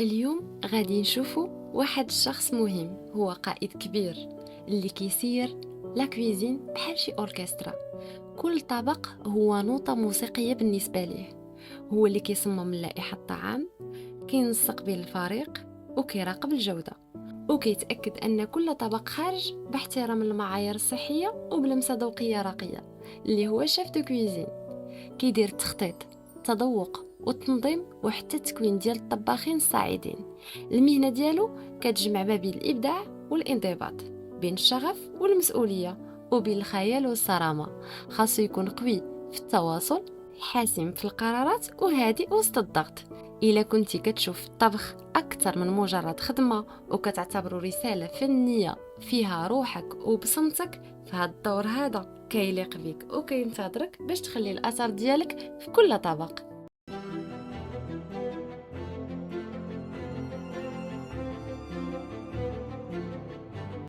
اليوم غادي نشوفوا واحد الشخص مهم، هو قائد كبير اللي كيسير لا كويزين بحال شي اوركسترا. كل طبق هو نوطة موسيقية بالنسبة ليه. هو اللي كيصمم لائحة الطعام، كينسق بين الفريق وكيراقب الجودة، وكيتأكد أن كل طبق خارج باحترام المعايير الصحية وبلمسة ذوقية راقية. اللي هو شيف دو كويزين كيدير التخطيط، التذوق والتنظيم وحتى التكوين ديال الطباخين الصاعدين. المهنة ديالو كتجمع ما بين الإبداع والانضباط، بين الشغف والمسؤولية، وبين الخيال والصرامة. خاصو يكون قوي في التواصل، حاسم في القرارات وهادئ وسط الضغط. إلا كنتي كتشوف الطبخ أكثر من مجرد خدمة وكتعتبره رسالة فنية فيها روحك وبصمتك، فهاد الدور هذا كيليق بيك وكينتظرك باش تخلي الأثر ديالك في كل طبق.